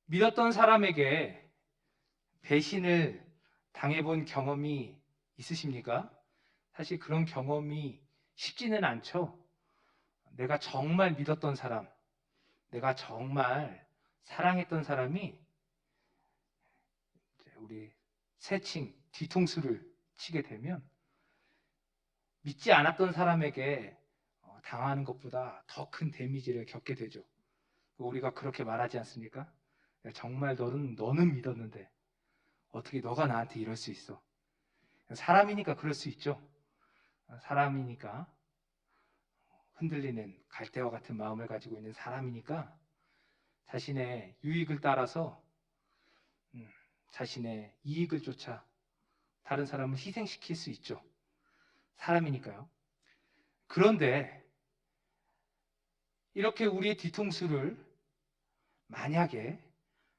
믿었던 사람에게 배신을 당해본 경험이 있으십니까? 사실 그런 경험이 쉽지는 않죠. 내가 정말 믿었던 사람, 내가 정말 사랑했던 사람이 우리 새칭 뒤통수를 치게 되면 믿지 않았던 사람에게 당하는 것보다 더 큰 데미지를 겪게 되죠. 우리가 그렇게 말하지 않습니까? 정말 너는 믿었는데 어떻게 너가 나한테 이럴 수 있어? 사람이니까 그럴 수 있죠. 사람이니까 흔들리는 갈대와 같은 마음을 가지고 있는 사람이니까 자신의 유익을 따라서 자신의 이익을 쫓아 다른 사람을 희생시킬 수 있죠. 사람이니까요. 그런데 이렇게 우리의 뒤통수를 만약에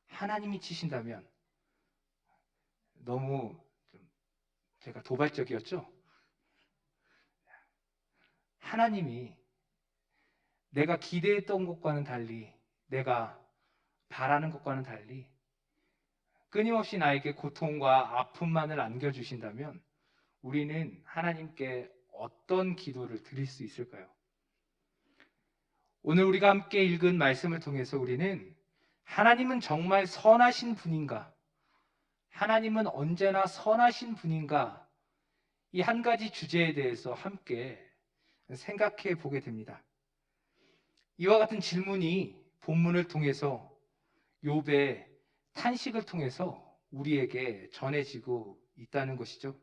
하나님이 치신다면 너무 제가 도발적이었죠? 하나님이 내가 기대했던 것과는 달리, 내가 바라는 것과는 달리 끊임없이 나에게 고통과 아픔만을 안겨주신다면 우리는 하나님께 어떤 기도를 드릴 수 있을까요? 오늘 우리가 함께 읽은 말씀을 통해서 우리는 하나님은 정말 선하신 분인가? 하나님은 언제나 선하신 분인가? 이 한 가지 주제에 대해서 함께 생각해 보게 됩니다. 이와 같은 질문이 본문을 통해서 욥의 탄식을 통해서 우리에게 전해지고 있다는 것이죠.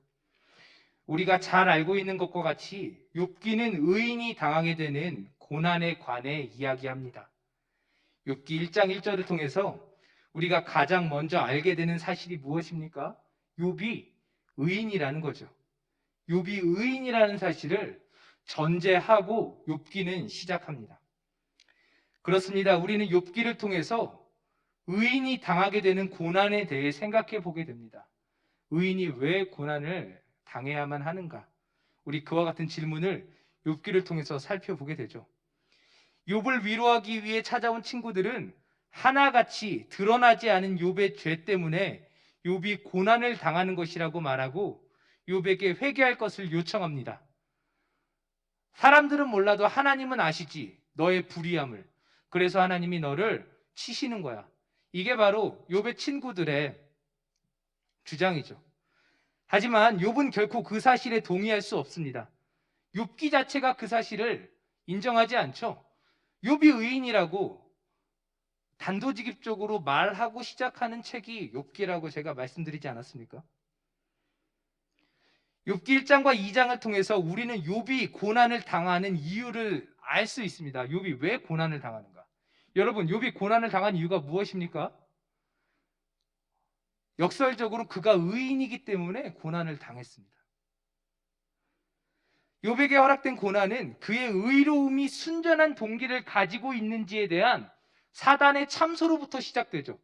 우리가 잘 알고 있는 것과 같이 욥기는 의인이 당하게 되는 고난에 관해 이야기합니다. 욥기 1장 1절을 통해서 우리가 가장 먼저 알게 되는 사실이 무엇입니까? 욥이 의인이라는 거죠. 욥이 의인이라는 사실을 전제하고 욥기는 시작합니다. 그렇습니다. 우리는 욥기를 통해서 의인이 당하게 되는 고난에 대해 생각해 보게 됩니다. 의인이 왜 고난을 당해야만 하는가? 우리 그와 같은 질문을 욥기를 통해서 살펴보게 되죠. 욥을 위로하기 위해 찾아온 친구들은 하나같이 드러나지 않은 욥의 죄 때문에 욥이 고난을 당하는 것이라고 말하고 욥에게 회개할 것을 요청합니다. 사람들은 몰라도 하나님은 아시지, 너의 불의함을. 그래서 하나님이 너를 치시는 거야. 이게 바로 욥의 친구들의 주장이죠. 하지만 욥은 결코 그 사실에 동의할 수 없습니다. 욥기 자체가 그 사실을 인정하지 않죠. 욥이 의인이라고 단도직입적으로 말하고 시작하는 책이 욥기라고 제가 말씀드리지 않았습니까? 욥기 1장과 2장을 통해서 우리는 욥이 고난을 당하는 이유를 알 수 있습니다. 욥이 왜 고난을 당하는가? 여러분, 욥이 고난을 당한 이유가 무엇입니까? 역설적으로 그가 의인이기 때문에 고난을 당했습니다. 욥에게 허락된 고난은 그의 의로움이 순전한 동기를 가지고 있는지에 대한 사단의 참소로부터 시작되죠.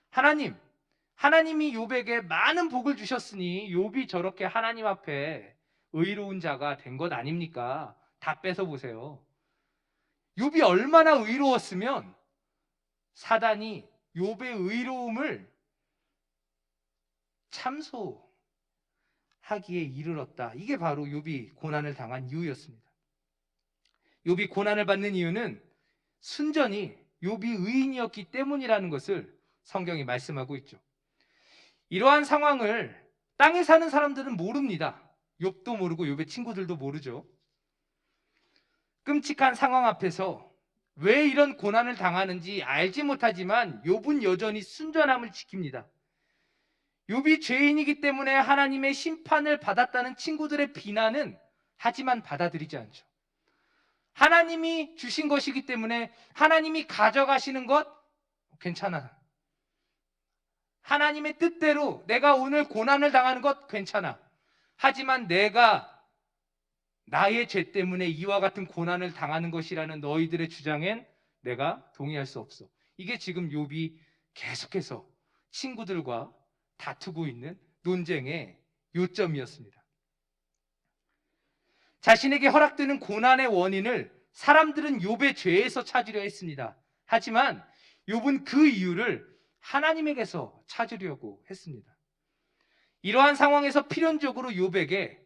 하나님이 욥에게 많은 복을 주셨으니 욥이 저렇게 하나님 앞에 의로운 자가 된 것 아닙니까? 다 뺏어보세요. 욥이 얼마나 의로웠으면 사단이 욥의 의로움을 참소하기에 이르렀다. 이게 바로 욥이 고난을 당한 이유였습니다. 욥이 고난을 받는 이유는 순전히 욥이 의인이었기 때문이라는 것을 성경이 말씀하고 있죠. 이러한 상황을 땅에 사는 사람들은 모릅니다. 욥도 모르고 욥의 친구들도 모르죠. 끔찍한 상황 앞에서 왜 이런 고난을 당하는지 알지 못하지만 욥은 여전히 순전함을 지킵니다. 욥이 죄인이기 때문에 하나님의 심판을 받았다는 친구들의 비난은 하지만 받아들이지 않죠. 하나님이 주신 것이기 때문에 하나님이 가져가시는 것 괜찮아. 하나님의 뜻대로 내가 오늘 고난을 당하는 것 괜찮아. 하지만 내가 나의 죄 때문에 이와 같은 고난을 당하는 것이라는 너희들의 주장엔 내가 동의할 수 없어. 이게 지금 욥이 계속해서 친구들과 다투고 있는 논쟁의 요점이었습니다. 자신에게 허락되는 고난의 원인을 사람들은 욥의 죄에서 찾으려 했습니다. 하지만 욥은 그 이유를 하나님에게서 찾으려고 했습니다. 이러한 상황에서 필연적으로 욥에게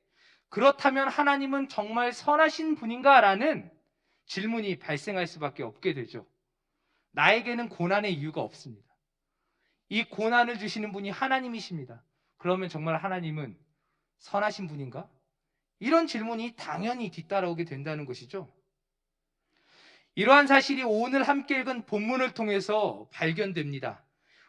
그렇다면 하나님은 정말 선하신 분인가? 라는 질문이 발생할 수밖에 없게 되죠. 나에게는 고난의 이유가 없습니다. 이 고난을 주시는 분이 하나님이십니다. 그러면 정말 하나님은 선하신 분인가? 이런 질문이 당연히 뒤따라오게 된다는 것이죠. 이러한 사실이 오늘 함께 읽은 본문을 통해서 발견됩니다.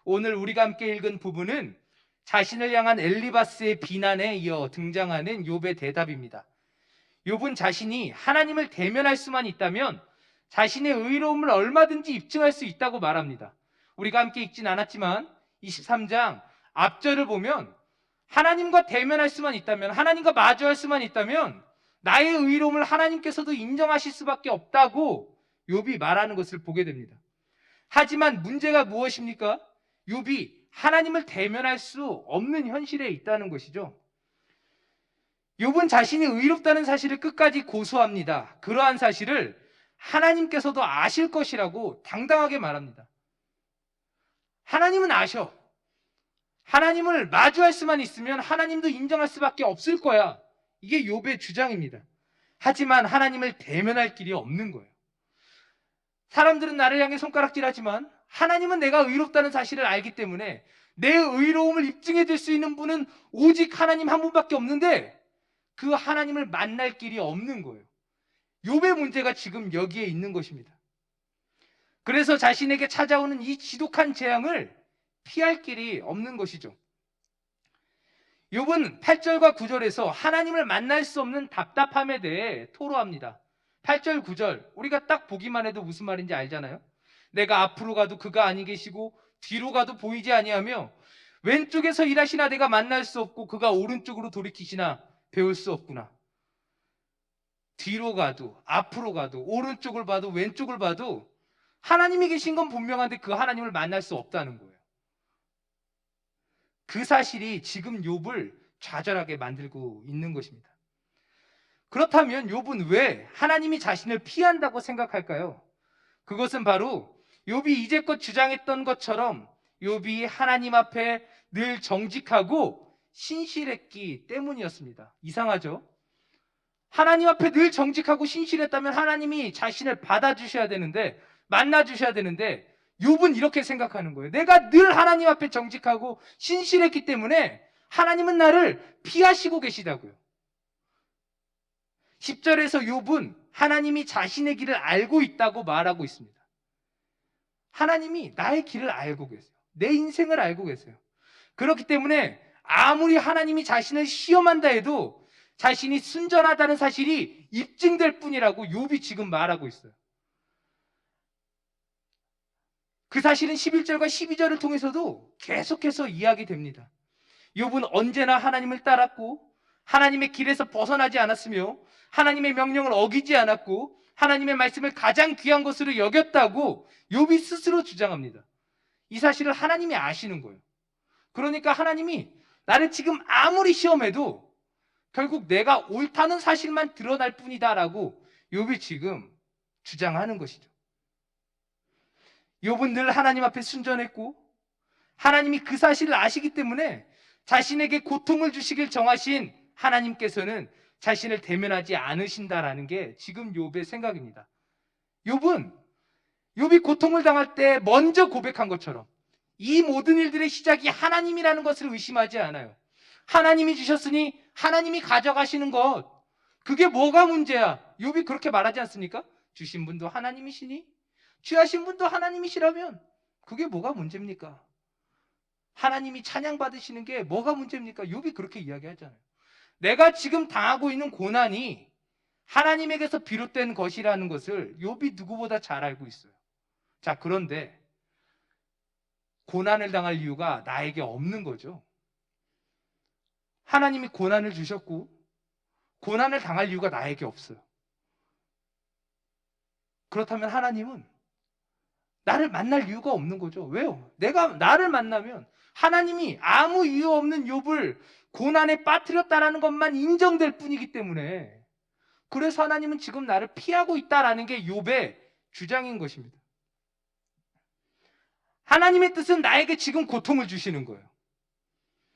오늘 우리가 함께 읽은 부분은 자신을 향한 엘리바스의 비난에 이어 등장하는 욥의 대답입니다. 욥은 자신이 하나님을 대면할 수만 있다면 자신의 의로움을 얼마든지 입증할 수 있다고 말합니다. 우리가 함께 읽진 않았지만 23장 앞절을 보면 하나님과 대면할 수만 있다면, 하나님과 마주할 수만 있다면 나의 의로움을 하나님께서도 인정하실 수밖에 없다고 욥이 말하는 것을 보게 됩니다. 하지만 문제가 무엇입니까? 욥이 하나님을 대면할 수 없는 현실에 있다는 것이죠. 욥은 자신이 의롭다는 사실을 끝까지 고수합니다. 그러한 사실을 하나님께서도 아실 것이라고 당당하게 말합니다. 하나님은 아셔. 하나님을 마주할 수만 있으면 하나님도 인정할 수밖에 없을 거야. 이게 욥의 주장입니다. 하지만 하나님을 대면할 길이 없는 거예요. 사람들은 나를 향해 손가락질하지만 하나님은 내가 의롭다는 사실을 알기 때문에 내 의로움을 입증해 줄 수 있는 분은 오직 하나님 한 분밖에 없는데 그 하나님을 만날 길이 없는 거예요. 욥의 문제가 지금 여기에 있는 것입니다. 그래서 자신에게 찾아오는 이 지독한 재앙을 피할 길이 없는 것이죠. 욥은 8절과 9절에서 하나님을 만날 수 없는 답답함에 대해 토로합니다. 8절, 9절 우리가 딱 보기만 해도 무슨 말인지 알잖아요. 내가 앞으로 가도 그가 아니 계시고 뒤로 가도 보이지 아니하며 왼쪽에서 일하시나 내가 만날 수 없고 그가 오른쪽으로 돌이키시나 배울 수 없구나. 뒤로 가도 앞으로 가도 오른쪽을 봐도 왼쪽을 봐도 하나님이 계신 건 분명한데 그 하나님을 만날 수 없다는 거예요. 그 사실이 지금 욥을 좌절하게 만들고 있는 것입니다. 그렇다면 욥은 왜 하나님이 자신을 피한다고 생각할까요? 그것은 바로 욥이 이제껏 주장했던 것처럼 욥이 하나님 앞에 늘 정직하고 신실했기 때문이었습니다. 이상하죠? 하나님 앞에 늘 정직하고 신실했다면 하나님이 자신을 받아주셔야 되는데, 만나주셔야 되는데 욥은 이렇게 생각하는 거예요. 내가 늘 하나님 앞에 정직하고 신실했기 때문에 하나님은 나를 피하시고 계시다고요. 10절에서 욥은 하나님이 자신의 길을 알고 있다고 말하고 있습니다. 하나님이 나의 길을 알고 계세요. 내 인생을 알고 계세요. 그렇기 때문에 아무리 하나님이 자신을 시험한다 해도 자신이 순전하다는 사실이 입증될 뿐이라고 욥이 지금 말하고 있어요. 그 사실은 11절과 12절을 통해서도 계속해서 이야기됩니다. 욥은 언제나 하나님을 따랐고 하나님의 길에서 벗어나지 않았으며 하나님의 명령을 어기지 않았고 하나님의 말씀을 가장 귀한 것으로 여겼다고 욥이 스스로 주장합니다. 이 사실을 하나님이 아시는 거예요. 그러니까 하나님이 나를 지금 아무리 시험해도 결국 내가 옳다는 사실만 드러날 뿐이다라고 욥이 지금 주장하는 것이죠. 욥은 늘 하나님 앞에 순전했고 하나님이 그 사실을 아시기 때문에 자신에게 고통을 주시길 정하신 하나님께서는 자신을 대면하지 않으신다라는 게 지금 욥의 생각입니다. 욥이 고통을 당할 때 먼저 고백한 것처럼 이 모든 일들의 시작이 하나님이라는 것을 의심하지 않아요. 하나님이 주셨으니 하나님이 가져가시는 것, 그게 뭐가 문제야? 욥이 그렇게 말하지 않습니까? 주신 분도 하나님이시니 취하신 분도 하나님이시라면 그게 뭐가 문제입니까? 하나님이 찬양받으시는 게 뭐가 문제입니까? 욥이 그렇게 이야기하잖아요. 내가 지금 당하고 있는 고난이 하나님에게서 비롯된 것이라는 것을 욥이 누구보다 잘 알고 있어요. 자, 그런데 고난을 당할 이유가 나에게 없는 거죠. 하나님이 고난을 주셨고 고난을 당할 이유가 나에게 없어요. 그렇다면 하나님은 나를 만날 이유가 없는 거죠. 왜요? 내가 나를 만나면 하나님이 아무 이유 없는 욥을 고난에 빠뜨렸다라는 것만 인정될 뿐이기 때문에, 그래서 하나님은 지금 나를 피하고 있다라는 게 욥의 주장인 것입니다. 하나님의 뜻은 나에게 지금 고통을 주시는 거예요.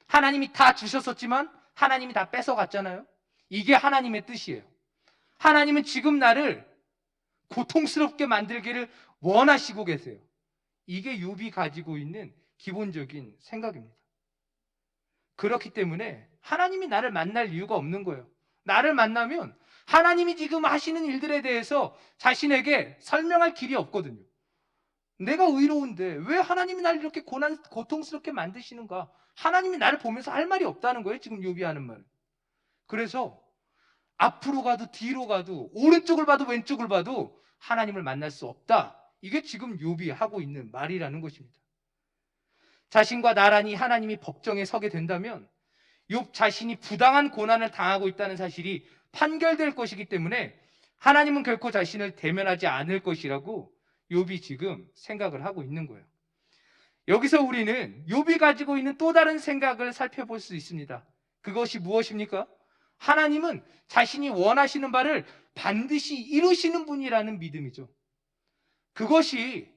하나님이 다 주셨었지만 하나님이 다 뺏어갔잖아요. 이게 하나님의 뜻이에요. 하나님은 지금 나를 고통스럽게 만들기를 원하시고 계세요. 이게 욥이 가지고 있는 기본적인 생각입니다. 그렇기 때문에 하나님이 나를 만날 이유가 없는 거예요. 나를 만나면 하나님이 지금 하시는 일들에 대해서 자신에게 설명할 길이 없거든요. 내가 의로운데 왜 하나님이 나를 이렇게 고통스럽게 만드시는가? 하나님이 나를 보면서 할 말이 없다는 거예요. 지금 욥이 하는 말. 그래서 앞으로 가도 뒤로 가도 오른쪽을 봐도 왼쪽을 봐도 하나님을 만날 수 없다. 이게 지금 욥이 하고 있는 말이라는 것입니다. 자신과 나란히 하나님이 법정에 서게 된다면 욥 자신이 부당한 고난을 당하고 있다는 사실이 판결될 것이기 때문에 하나님은 결코 자신을 대면하지 않을 것이라고 욥이 지금 생각을 하고 있는 거예요. 여기서 우리는 욥이 가지고 있는 또 다른 생각을 살펴볼 수 있습니다. 그것이 무엇입니까? 하나님은 자신이 원하시는 바를 반드시 이루시는 분이라는 믿음이죠. 그것이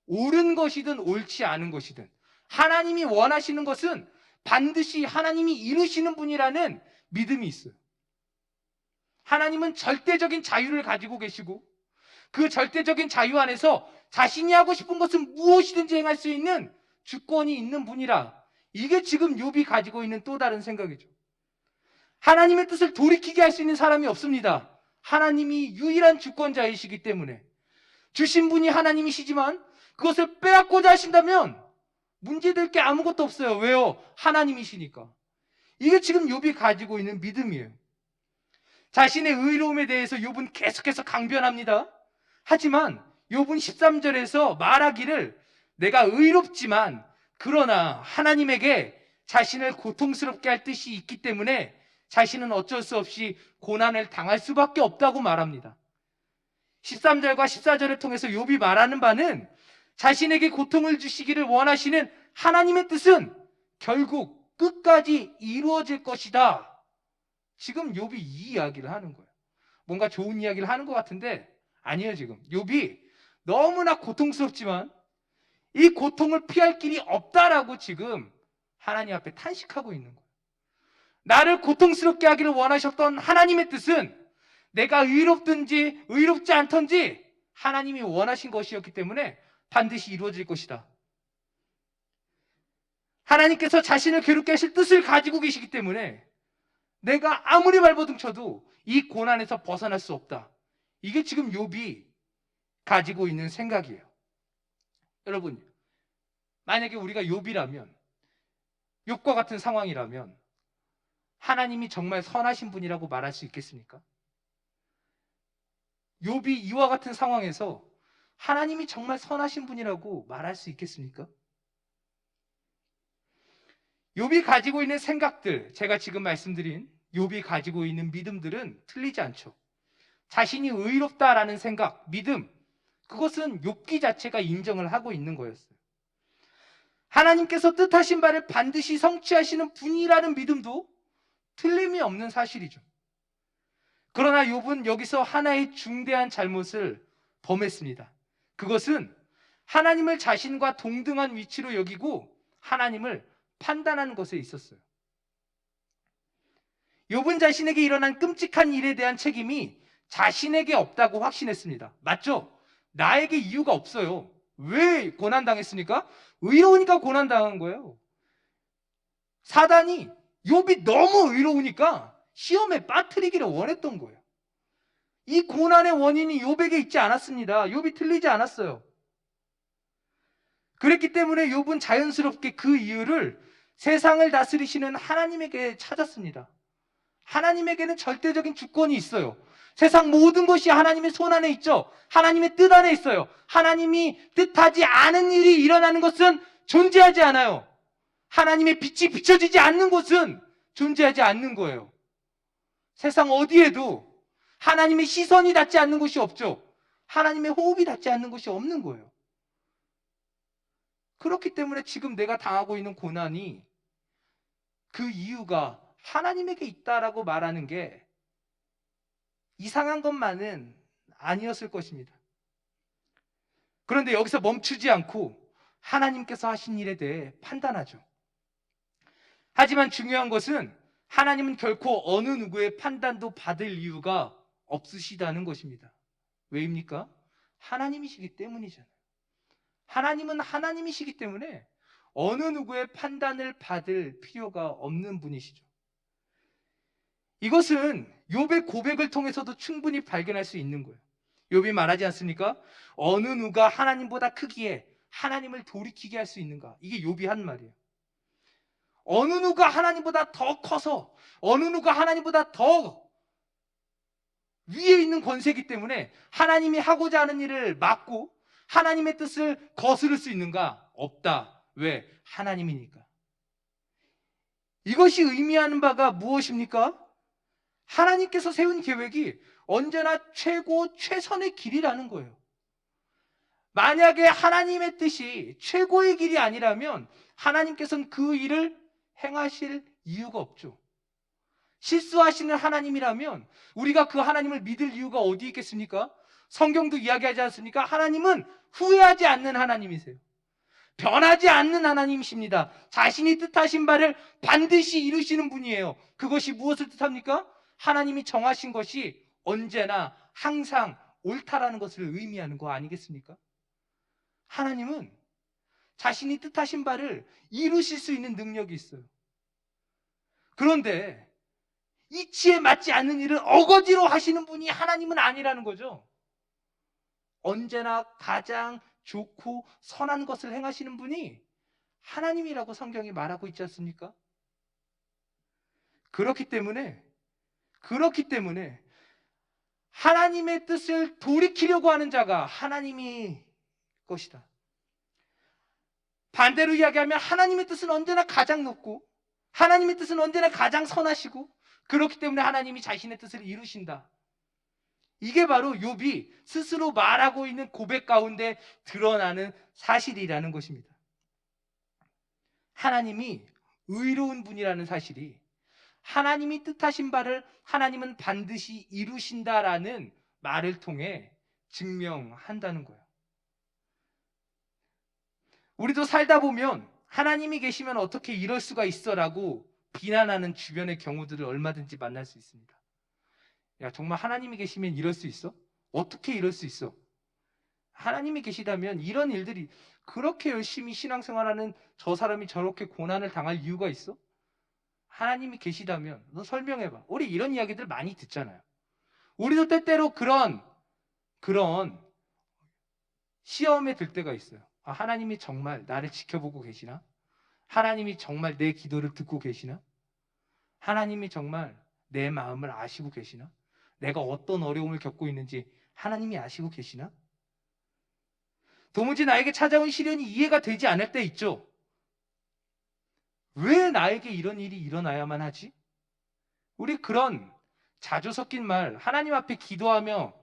옳은 것이든 옳지 않은 것이든 하나님이 원하시는 것은 반드시 하나님이 이루시는 분이라는 믿음이 있어요. 하나님은 절대적인 자유를 가지고 계시고 그 절대적인 자유 안에서 자신이 하고 싶은 것은 무엇이든지 행할 수 있는 주권이 있는 분이라. 이게 지금 욥이 가지고 있는 또 다른 생각이죠. 하나님의 뜻을 돌이키게 할 수 있는 사람이 없습니다. 하나님이 유일한 주권자이시기 때문에. 주신 분이 하나님이시지만 그것을 빼앗고자 하신다면 문제될 게 아무것도 없어요. 왜요? 하나님이시니까. 이게 지금 욥이 가지고 있는 믿음이에요. 자신의 의로움에 대해서 욥은 계속해서 강변합니다. 하지만 욥은 13절에서 말하기를 내가 의롭지만 그러나 하나님에게 자신을 고통스럽게 할 뜻이 있기 때문에 자신은 어쩔 수 없이 고난을 당할 수밖에 없다고 말합니다. 13절과 14절을 통해서 욥이 말하는 바는 자신에게 고통을 주시기를 원하시는 하나님의 뜻은 결국 끝까지 이루어질 것이다. 지금 욥이 이 이야기를 하는 거예요. 뭔가 좋은 이야기를 하는 것 같은데 아니에요. 지금 욥이 너무나 고통스럽지만 이 고통을 피할 길이 없다라고 지금 하나님 앞에 탄식하고 있는 거예요. 나를 고통스럽게 하기를 원하셨던 하나님의 뜻은 내가 의롭든지 의롭지 않든지 하나님이 원하신 것이었기 때문에 반드시 이루어질 것이다. 하나님께서 자신을 괴롭게 하실 뜻을 가지고 계시기 때문에 내가 아무리 발버둥 쳐도 이 고난에서 벗어날 수 없다. 이게 지금 욥이 가지고 있는 생각이에요. 여러분, 만약에 우리가 욥이라면, 욥과 같은 상황이라면 하나님이 정말 선하신 분이라고 말할 수 있겠습니까? 욥이 이와 같은 상황에서 하나님이 정말 선하신 분이라고 말할 수 있겠습니까? 욥이 가지고 있는 생각들, 제가 지금 말씀드린 욥이 가지고 있는 믿음들은 틀리지 않죠. 자신이 의롭다라는 생각, 믿음, 그것은 욥기 자체가 인정을 하고 있는 거였어요. 하나님께서 뜻하신 바를 반드시 성취하시는 분이라는 믿음도 틀림이 없는 사실이죠. 그러나 욥은 여기서 하나의 중대한 잘못을 범했습니다. 그것은 하나님을 자신과 동등한 위치로 여기고 하나님을 판단하는 것에 있었어요. 욥은 자신에게 일어난 끔찍한 일에 대한 책임이 자신에게 없다고 확신했습니다. 맞죠? 나에게 이유가 없어요. 왜 고난당했습니까? 의로우니까 고난당한 거예요. 사단이 욥이 너무 의로우니까 시험에 빠뜨리기를 원했던 거예요. 이 고난의 원인이 욥에게 있지 않았습니다. 욥이 틀리지 않았어요. 그랬기 때문에 욥은 자연스럽게 그 이유를 세상을 다스리시는 하나님에게 찾았습니다. 하나님에게는 절대적인 주권이 있어요. 세상 모든 것이 하나님의 손 안에 있죠. 하나님의 뜻 안에 있어요. 하나님이 뜻하지 않은 일이 일어나는 것은 존재하지 않아요. 하나님의 빛이 비춰지지 않는 곳은 존재하지 않는 거예요. 세상 어디에도 하나님의 시선이 닿지 않는 곳이 없죠. 하나님의 호흡이 닿지 않는 곳이 없는 거예요. 그렇기 때문에 지금 내가 당하고 있는 고난이 그 이유가 하나님에게 있다라고 말하는 게 이상한 것만은 아니었을 것입니다. 그런데 여기서 멈추지 않고 하나님께서 하신 일에 대해 판단하죠. 하지만 중요한 것은 하나님은 결코 어느 누구의 판단도 받을 이유가 없으시다는 것입니다. 왜입니까? 하나님이시기 때문이잖아요. 하나님은 하나님이시기 때문에 어느 누구의 판단을 받을 필요가 없는 분이시죠. 이것은 욥의 고백을 통해서도 충분히 발견할 수 있는 거예요. 욥이 말하지 않습니까? 어느 누가 하나님보다 크기에 하나님을 돌이키게 할 수 있는가? 이게 욥이 한 말이에요. 어느 누가 하나님보다 더 커서, 어느 누가 하나님보다 더 위에 있는 권세이기 때문에 하나님이 하고자 하는 일을 막고 하나님의 뜻을 거스를 수 있는가? 없다. 왜? 하나님이니까. 이것이 의미하는 바가 무엇입니까? 하나님께서 세운 계획이 언제나 최고 최선의 길이라는 거예요. 만약에 하나님의 뜻이 최고의 길이 아니라면 하나님께서는 그 일을 행하실 이유가 없죠. 실수하시는 하나님이라면 우리가 그 하나님을 믿을 이유가 어디 있겠습니까? 성경도 이야기하지 않습니까? 하나님은 후회하지 않는 하나님이세요. 변하지 않는 하나님이십니다. 자신이 뜻하신 바를 반드시 이루시는 분이에요. 그것이 무엇을 뜻합니까? 하나님이 정하신 것이 언제나 항상 옳다라는 것을 의미하는 거 아니겠습니까? 하나님은 자신이 뜻하신 바를 이루실 수 있는 능력이 있어요. 그런데 이치에 맞지 않는 일을 어거지로 하시는 분이 하나님은 아니라는 거죠. 언제나 가장 좋고 선한 것을 행하시는 분이 하나님이라고 성경이 말하고 있지 않습니까? 그렇기 때문에 하나님의 뜻을 돌이키려고 하는 자가 하나님이 것이다. 반대로 이야기하면 하나님의 뜻은 언제나 가장 높고 하나님의 뜻은 언제나 가장 선하시고 그렇기 때문에 하나님이 자신의 뜻을 이루신다. 이게 바로 욥이 스스로 말하고 있는 고백 가운데 드러나는 사실이라는 것입니다. 하나님이 의로운 분이라는 사실이 하나님이 뜻하신 바를 하나님은 반드시 이루신다라는 말을 통해 증명한다는 거예요. 우리도 살다 보면 하나님이 계시면 어떻게 이럴 수가 있어라고 비난하는 주변의 경우들을 얼마든지 만날 수 있습니다. 야, 정말 하나님이 계시면 이럴 수 있어? 어떻게 이럴 수 있어? 하나님이 계시다면 이런 일들이 그렇게 열심히 신앙생활하는 저 사람이 저렇게 고난을 당할 이유가 있어? 하나님이 계시다면 너 설명해봐. 우리 이런 이야기들 많이 듣잖아요. 우리도 때때로 그런 시험에 들 때가 있어요. 아, 하나님이 정말 나를 지켜보고 계시나? 하나님이 정말 내 기도를 듣고 계시나? 하나님이 정말 내 마음을 아시고 계시나? 내가 어떤 어려움을 겪고 있는지 하나님이 아시고 계시나? 도무지 나에게 찾아온 시련이 이해가 되지 않을 때 있죠. 왜 나에게 이런 일이 일어나야만 하지? 우리 그런 자주 섞인 말 하나님 앞에 기도하며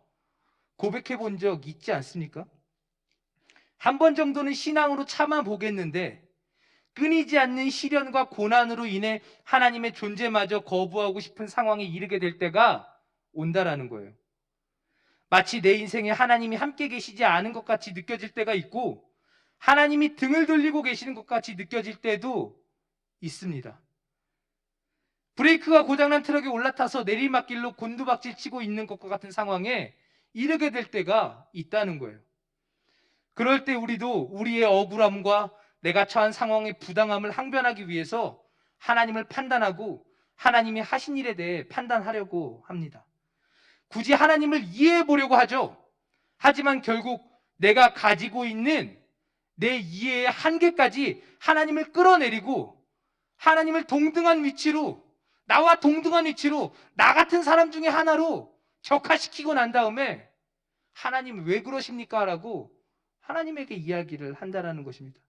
고백해 본 적 있지 않습니까? 한 번 정도는 신앙으로 참아보겠는데 끊이지 않는 시련과 고난으로 인해 하나님의 존재마저 거부하고 싶은 상황에 이르게 될 때가 온다라는 거예요. 마치 내 인생에 하나님이 함께 계시지 않은 것 같이 느껴질 때가 있고 하나님이 등을 돌리고 계시는 것 같이 느껴질 때도 있습니다. 브레이크가 고장난 트럭에 올라타서 내리막길로 곤두박질 치고 있는 것과 같은 상황에 이르게 될 때가 있다는 거예요. 그럴 때 우리도 우리의 억울함과 내가 처한 상황의 부당함을 항변하기 위해서 하나님을 판단하고 하나님이 하신 일에 대해 판단하려고 합니다. 굳이 하나님을 이해해 보려고 하죠. 하지만 결국 내가 가지고 있는 내 이해의 한계까지 하나님을 끌어내리고 하나님을 동등한 위치로 나와 동등한 위치로 나 같은 사람 중에 하나로 적화시키고 난 다음에 하나님 왜 그러십니까? 라고 하나님에게 이야기를 한다는 것입니다.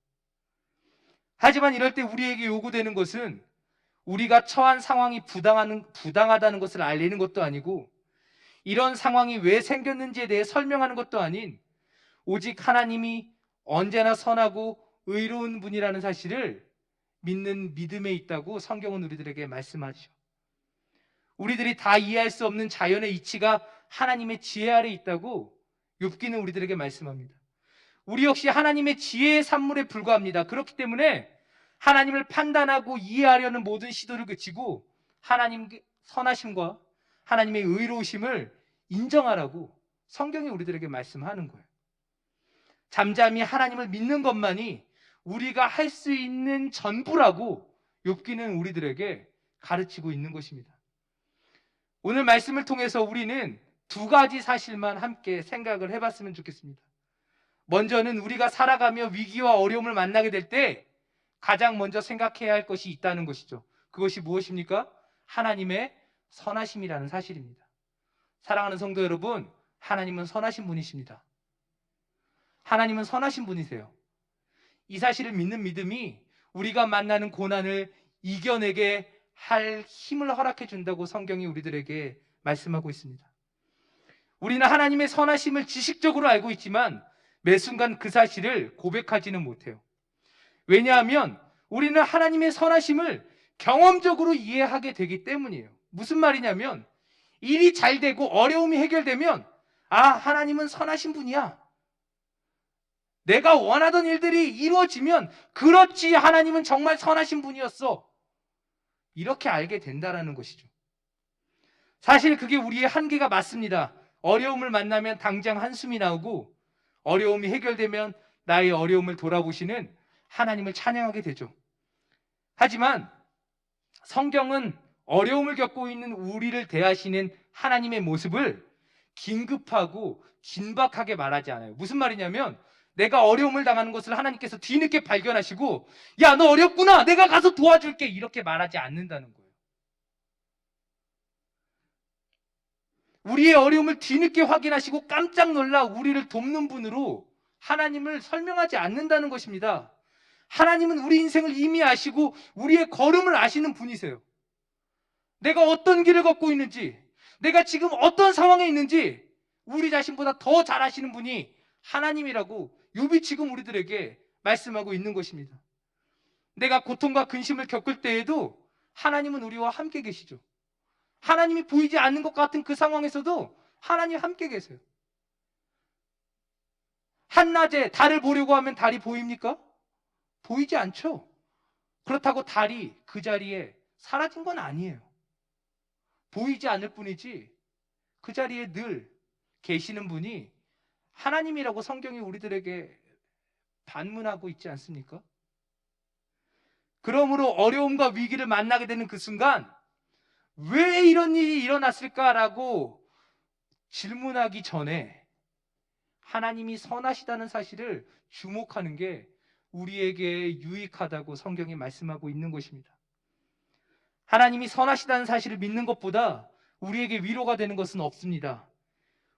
하지만 이럴 때 우리에게 요구되는 것은 우리가 처한 상황이 부당하다는 것을 알리는 것도 아니고 이런 상황이 왜 생겼는지에 대해 설명하는 것도 아닌 오직 하나님이 언제나 선하고 의로운 분이라는 사실을 믿는 믿음에 있다고 성경은 우리들에게 말씀하죠. 우리들이 다 이해할 수 없는 자연의 이치가 하나님의 지혜 아래 있다고 욥기는 우리들에게 말씀합니다. 우리 역시 하나님의 지혜의 산물에 불과합니다. 그렇기 때문에 하나님을 판단하고 이해하려는 모든 시도를 그치고 하나님의 선하심과 하나님의 의로우심을 인정하라고 성경이 우리들에게 말씀하는 거예요. 잠잠히 하나님을 믿는 것만이 우리가 할 수 있는 전부라고 욥기는 우리들에게 가르치고 있는 것입니다. 오늘 말씀을 통해서 우리는 두 가지 사실만 함께 생각을 해봤으면 좋겠습니다. 먼저는 우리가 살아가며 위기와 어려움을 만나게 될 때 가장 먼저 생각해야 할 것이 있다는 것이죠. 그것이 무엇입니까? 하나님의 선하심이라는 사실입니다. 사랑하는 성도 여러분, 하나님은 선하신 분이십니다. 하나님은 선하신 분이세요. 이 사실을 믿는 믿음이 우리가 만나는 고난을 이겨내게 할 힘을 허락해 준다고 성경이 우리들에게 말씀하고 있습니다. 우리는 하나님의 선하심을 지식적으로 알고 있지만 매 순간 그 사실을 고백하지는 못해요. 왜냐하면 우리는 하나님의 선하심을 경험적으로 이해하게 되기 때문이에요. 무슨 말이냐면 일이 잘 되고 어려움이 해결되면 하나님은 선하신 분이야. 내가 원하던 일들이 이루어지면 그렇지, 하나님은 정말 선하신 분이었어. 이렇게 알게 된다는 것이죠. 사실 그게 우리의 한계가 맞습니다. 어려움을 만나면 당장 한숨이 나오고 어려움이 해결되면 나의 어려움을 돌아보시는 하나님을 찬양하게 되죠. 하지만 성경은 어려움을 겪고 있는 우리를 대하시는 하나님의 모습을 긴급하고 긴박하게 말하지 않아요. 무슨 말이냐면 내가 어려움을 당하는 것을 하나님께서 뒤늦게 발견하시고 야, 너 어렵구나, 내가 가서 도와줄게, 이렇게 말하지 않는다는 거예요. 우리의 어려움을 뒤늦게 확인하시고 깜짝 놀라 우리를 돕는 분으로 하나님을 설명하지 않는다는 것입니다. 하나님은 우리 인생을 이미 아시고 우리의 걸음을 아시는 분이세요. 내가 어떤 길을 걷고 있는지, 내가 지금 어떤 상황에 있는지 우리 자신보다 더 잘 아시는 분이 하나님이라고 욥이 지금 우리들에게 말씀하고 있는 것입니다. 내가 고통과 근심을 겪을 때에도 하나님은 우리와 함께 계시죠. 하나님이 보이지 않는 것 같은 그 상황에서도 하나님 함께 계세요. 한낮에 달을 보려고 하면 달이 보입니까? 보이지 않죠. 그렇다고 달이 그 자리에 사라진 건 아니에요. 보이지 않을 뿐이지 그 자리에 늘 계시는 분이 하나님이라고 성경이 우리들에게 반문하고 있지 않습니까? 그러므로 어려움과 위기를 만나게 되는 그 순간 왜 이런 일이 일어났을까라고 질문하기 전에 하나님이 선하시다는 사실을 주목하는 게 우리에게 유익하다고 성경이 말씀하고 있는 것입니다. 하나님이 선하시다는 사실을 믿는 것보다 우리에게 위로가 되는 것은 없습니다.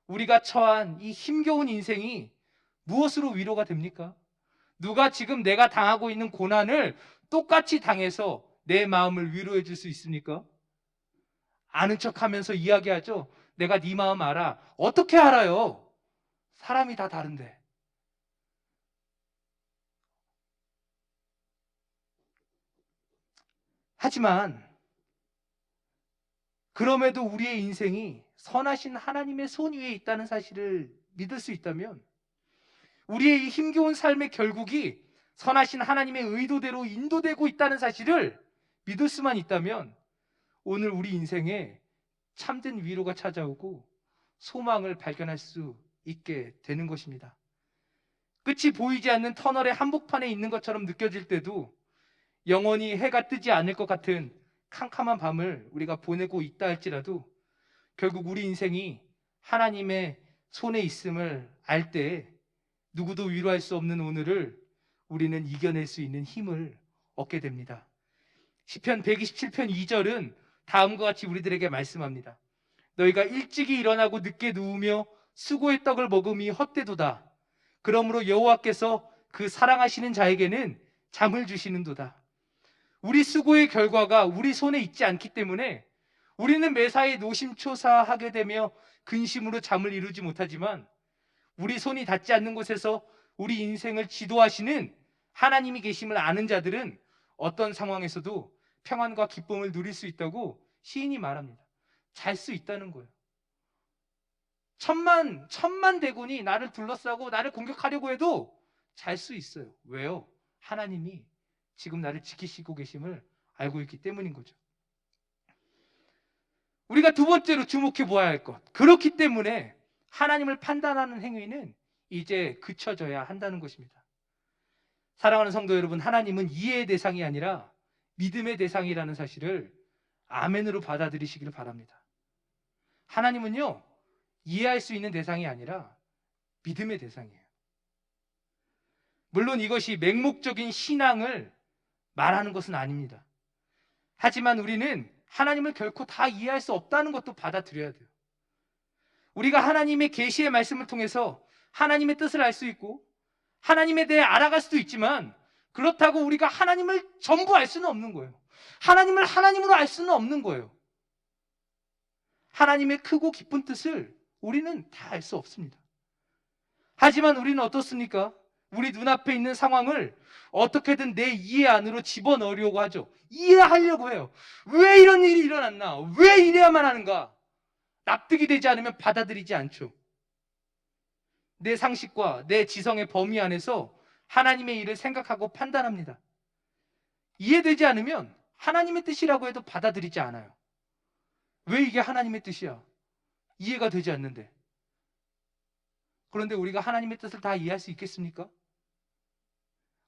우리가 처한 이 힘겨운 인생이 무엇으로 위로가 됩니까? 누가 지금 내가 당하고 있는 고난을 똑같이 당해서 내 마음을 위로해 줄 수 있습니까? 아는 척하면서 이야기하죠. 내가 네 마음 알아. 어떻게 알아요? 사람이 다 다른데. 하지만 그럼에도 우리의 인생이 선하신 하나님의 손 위에 있다는 사실을 믿을 수 있다면, 우리의 이 힘겨운 삶의 결국이 선하신 하나님의 의도대로 인도되고 있다는 사실을 믿을 수만 있다면 오늘 우리 인생에 참된 위로가 찾아오고 소망을 발견할 수 있게 되는 것입니다. 끝이 보이지 않는 터널의 한복판에 있는 것처럼 느껴질 때도 영원히 해가 뜨지 않을 것 같은 캄캄한 밤을 우리가 보내고 있다 할지라도 결국 우리 인생이 하나님의 손에 있음을 알 때 누구도 위로할 수 없는 오늘을 우리는 이겨낼 수 있는 힘을 얻게 됩니다. 시편 127편 2절은 다음과 같이 우리들에게 말씀합니다. 너희가 일찍이 일어나고 늦게 누우며 수고의 떡을 먹음이 헛되도다. 그러므로 여호와께서 그 사랑하시는 자에게는 잠을 주시는도다. 우리 수고의 결과가 우리 손에 있지 않기 때문에 우리는 매사에 노심초사하게 되며 근심으로 잠을 이루지 못하지만, 우리 손이 닿지 않는 곳에서 우리 인생을 지도하시는 하나님이 계심을 아는 자들은 어떤 상황에서도 평안과 기쁨을 누릴 수 있다고 시인이 말합니다. 잘 수 있다는 거예요. 천만 대군이 나를 둘러싸고 나를 공격하려고 해도 잘 수 있어요. 왜요? 하나님이 지금 나를 지키시고 계심을 알고 있기 때문인 거죠. 우리가 두 번째로 주목해 보아야 할 것. 그렇기 때문에 하나님을 판단하는 행위는 이제 그쳐져야 한다는 것입니다. 사랑하는 성도 여러분, 하나님은 이해의 대상이 아니라 믿음의 대상이라는 사실을 아멘으로 받아들이시기를 바랍니다. 하나님은요, 이해할 수 있는 대상이 아니라 믿음의 대상이에요. 물론 이것이 맹목적인 신앙을 말하는 것은 아닙니다. 하지만 우리는 하나님을 결코 다 이해할 수 없다는 것도 받아들여야 돼요. 우리가 하나님의 계시의 말씀을 통해서 하나님의 뜻을 알 수 있고 하나님에 대해 알아갈 수도 있지만 그렇다고 우리가 하나님을 전부 알 수는 없는 거예요. 하나님을 하나님으로 알 수는 없는 거예요. 하나님의 크고 깊은 뜻을 우리는 다 알 수 없습니다. 하지만 우리는 어떻습니까? 우리 눈앞에 있는 상황을 어떻게든 내 이해 안으로 집어넣으려고 하죠. 이해하려고 해요. 왜 이런 일이 일어났나? 왜 이래야만 하는가? 납득이 되지 않으면 받아들이지 않죠. 내 상식과 내 지성의 범위 안에서 하나님의 일을 생각하고 판단합니다. 이해되지 않으면 하나님의 뜻이라고 해도 받아들이지 않아요. 왜 이게 하나님의 뜻이야? 이해가 되지 않는데. 그런데 우리가 하나님의 뜻을 다 이해할 수 있겠습니까?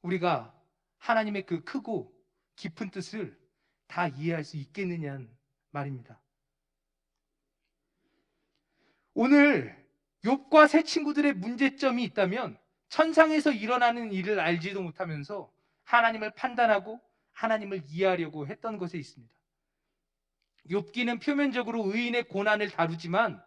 우리가 하나님의 그 크고 깊은 뜻을 다 이해할 수 있겠느냐는 말입니다. 오늘 욥과 세 친구들의 문제점이 있다면 천상에서 일어나는 일을 알지도 못하면서 하나님을 판단하고 하나님을 이해하려고 했던 것에 있습니다. 욥기는 표면적으로 의인의 고난을 다루지만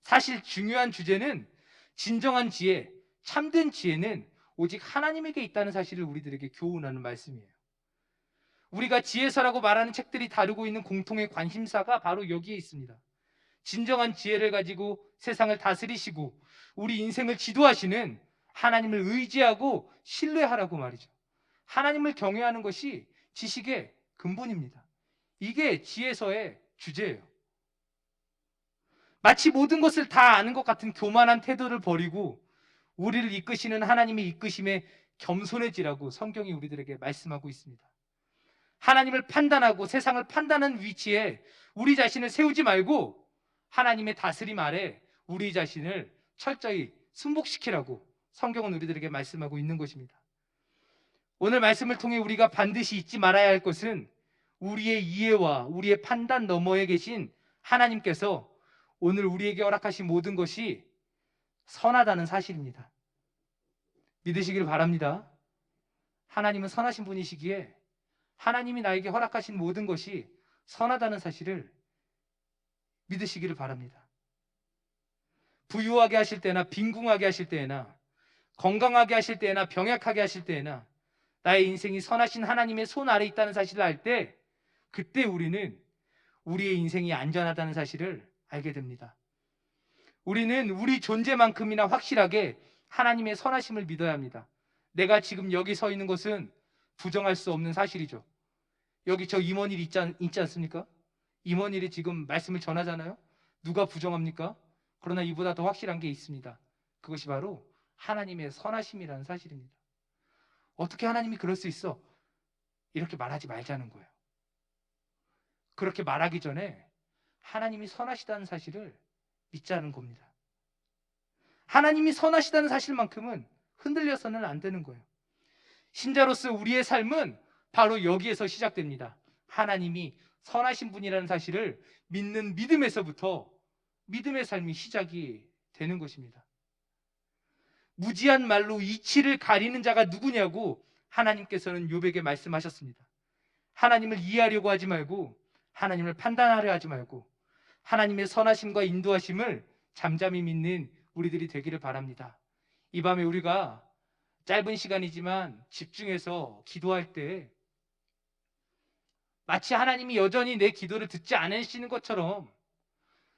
사실 중요한 주제는 진정한 지혜, 참된 지혜는 오직 하나님에게 있다는 사실을 우리들에게 교훈하는 말씀이에요. 우리가 지혜서라고 말하는 책들이 다루고 있는 공통의 관심사가 바로 여기에 있습니다. 진정한 지혜를 가지고 세상을 다스리시고 우리 인생을 지도하시는 하나님을 의지하고 신뢰하라고 말이죠. 하나님을 경외하는 것이 지식의 근본입니다. 이게 지혜서의 주제예요. 마치 모든 것을 다 아는 것 같은 교만한 태도를 버리고 우리를 이끄시는 하나님의 이끄심에 겸손해지라고 성경이 우리들에게 말씀하고 있습니다. 하나님을 판단하고 세상을 판단하는 위치에 우리 자신을 세우지 말고 하나님의 다스림 아래 우리 자신을 철저히 순복시키라고 성경은 우리들에게 말씀하고 있는 것입니다. 오늘 말씀을 통해 우리가 반드시 잊지 말아야 할 것은 우리의 이해와 우리의 판단 너머에 계신 하나님께서 오늘 우리에게 허락하신 모든 것이 선하다는 사실입니다. 믿으시길 바랍니다. 하나님은 선하신 분이시기에 하나님이 나에게 허락하신 모든 것이 선하다는 사실을 믿으시기를 바랍니다. 부유하게 하실 때나 빈궁하게 하실 때나 건강하게 하실 때나 병약하게 하실 때나 나의 인생이 선하신 하나님의 손 아래 있다는 사실을 알 때 그때 우리는 우리의 인생이 안전하다는 사실을 알게 됩니다. 우리는 우리 존재만큼이나 확실하게 하나님의 선하심을 믿어야 합니다. 내가 지금 여기 서 있는 것은 부정할 수 없는 사실이죠. 여기 저 임원일 있지 않습니까? 임원일이 지금 말씀을 전하잖아요. 누가 부정합니까? 그러나 이보다 더 확실한 게 있습니다. 그것이 바로 하나님의 선하심이라는 사실입니다. 어떻게 하나님이 그럴 수 있어? 이렇게 말하지 말자는 거예요. 그렇게 말하기 전에 하나님이 선하시다는 사실을 믿자는 겁니다. 하나님이 선하시다는 사실만큼은 흔들려서는 안 되는 거예요. 신자로서 우리의 삶은 바로 여기에서 시작됩니다. 하나님이 선하신 분이라는 사실을 믿는 믿음에서부터 믿음의 삶이 시작이 되는 것입니다. 무지한 말로 이치를 가리는 자가 누구냐고 하나님께서는 욥에게 말씀하셨습니다. 하나님을 이해하려고 하지 말고 하나님을 판단하려 하지 말고 하나님의 선하심과 인도하심을 잠잠히 믿는 우리들이 되기를 바랍니다. 이 밤에 우리가 짧은 시간이지만 집중해서 기도할 때 마치 하나님이 여전히 내 기도를 듣지 않으시는 것처럼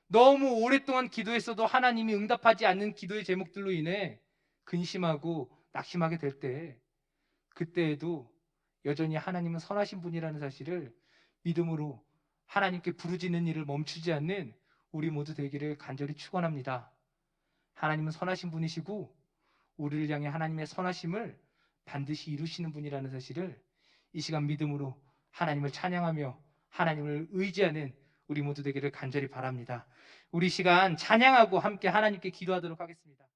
너무 오랫동안 기도했어도 하나님이 응답하지 않는 기도의 제목들로 인해 근심하고 낙심하게 될 때 그때에도 여전히 하나님은 선하신 분이라는 사실을 믿음으로 하나님께 부르짖는 일을 멈추지 않는 우리 모두 되기를 간절히 축원합니다. 하나님은 선하신 분이시고 우리를 향해 하나님의 선하심을 반드시 이루시는 분이라는 사실을 이 시간 믿음으로 하나님을 찬양하며 하나님을 의지하는 우리 모두 되기를 간절히 바랍니다. 우리 시간 찬양하고 함께 하나님께 기도하도록 하겠습니다.